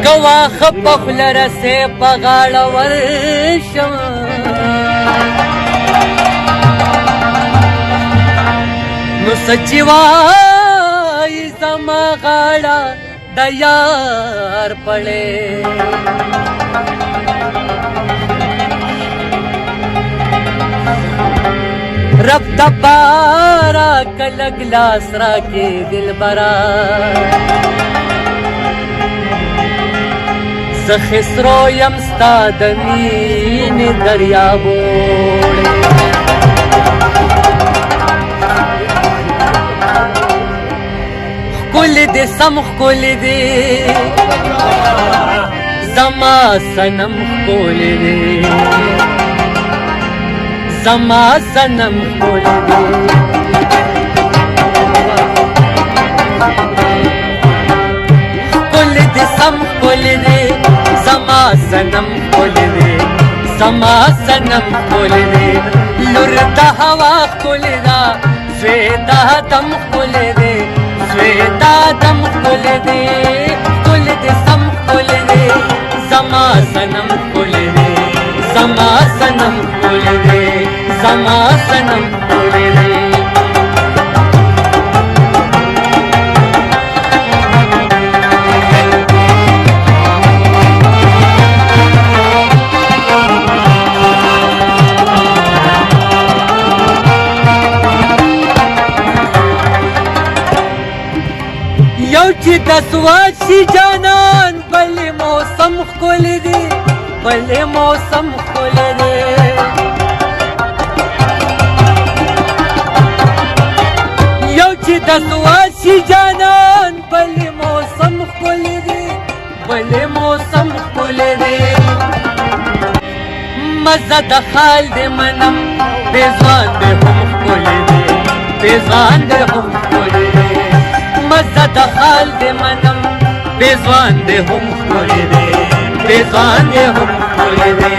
کوا خپخل رسې په غاړه ورشم نو سچي وای زما غاړه د یار پړې رب د بارا کله ګلاس راکې دلبرا زه خسرو یم ستا د مینې دریابوړې ښکلې دې سم ښکلې دې زما صنم ښکلې دې زما صنم ښکلې دې ښکلې دې سم ښکلې دې زما صنم ښکلې دې زما صنم ښکلې دې لور د هوا ښکلې ده زوی د دم ښکلې دې زوی د دم ښکلې دې ښکلې دې سم ښکلې دې زما صنم ښکلې دې زما صنم ښکلې دې زما صنم ښکلې دې یو چې د سواد شي جانان بلې موسم ښکلې دي بلې موسم ښکلې دي یو چې د سواد شي جانان بلې موسم ښکلې دي بلې موسم ښکلې دي مزه د خال دې منم بېځوان دې هم ښکلې دي بېځوان دې هم ښکلې دي مزه د خال دې منم بېځوان دې هم ښکلې دې بېځوان دې هم ښکلې دې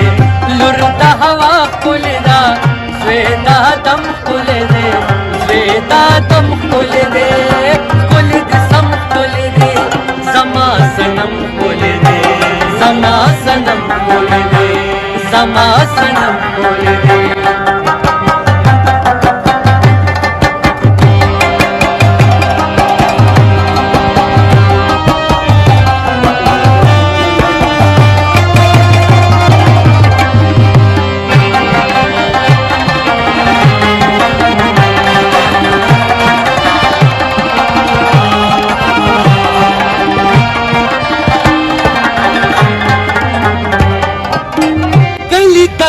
لور د هوا ښکلې ده زوی د دم ښکلې دې زوی د دم ښکلې دې ښکلې دې سم ښکلې دې زما صنم ښکلې دې زما صنم ښکلې دې زما صنم ښکلې دې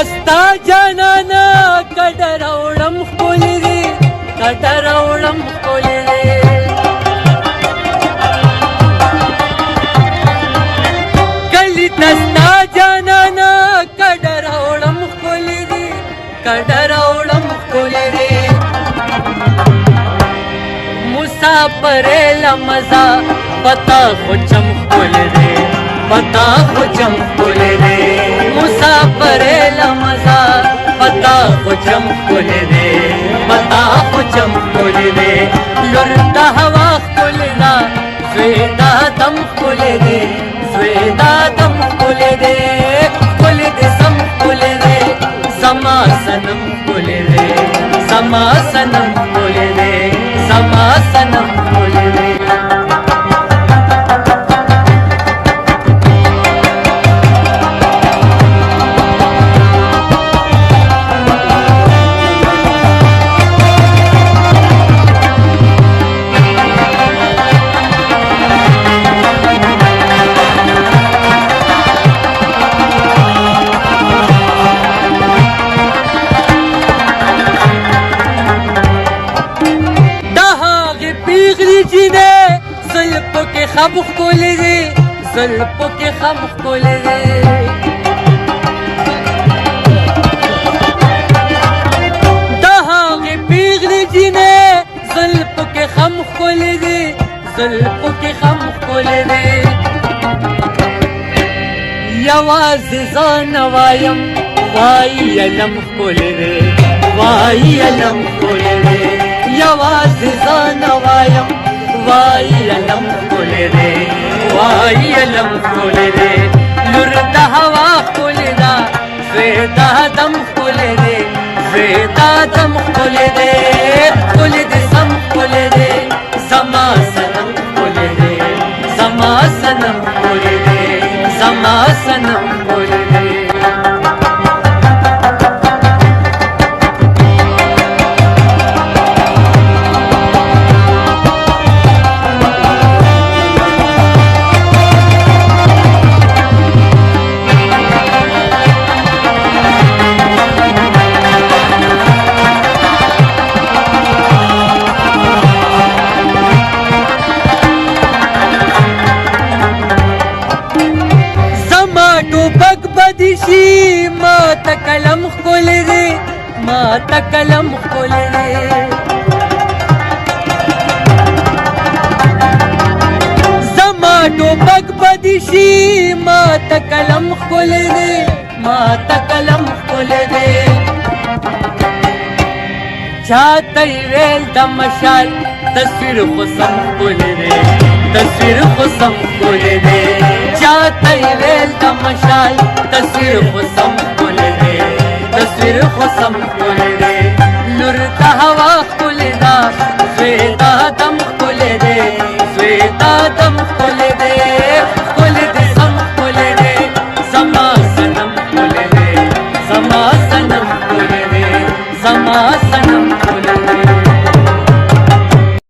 ستا جانانا کډه راوړم ښکلې دې کډه راوړم ښکلې دې کلي ته ستا جانانا کډه راوړم ښکلې دې کډه راوړم ښکلې دې مسافرې له مزه پتا خو چم ښکلې دې پتا خو چم ښکلې دې مسافرې له مزه پتا خو چم ښکلې دې پتا خو چم ښکلې دې لور د هوا ښکلې ده زوی د دم ښکلې دې زوی د دم ښکلې دې ښکلې دې سم ښکلې دې زما صنم ښکلې دې زما صنم ښکلې دې زما صنم ښکلې دې زلفو کې خم ښکلې دي زلفو کې خم ښکلې دي د هغې پیغلې جینۍ زلفو کې خم ښکلې دي زلفو کې خم ښکلې دي یوازې ځان وایم وایي علم ښکلې دي وایي علم ښکلې دي یوازې ځان وایم وایي علم ښکلې دي علم کول دے لور د هوا کول دا زوی دم کول دے زوی دم کول دے کول دے سم کول دے زما سنم کول دے زما سنم کول دے زما سنم کول دے بدشي ما تکلم خول دے ما تکلم خول دے زما ټوپک بدشي ما تکلم خول دے ما تکلم خول دے چاته ویل د مشال تصویر خصم خول دے تصویر خصم خول دے چاته ویل د مشال تصویر خصم کول دے تصویر خصم کول دے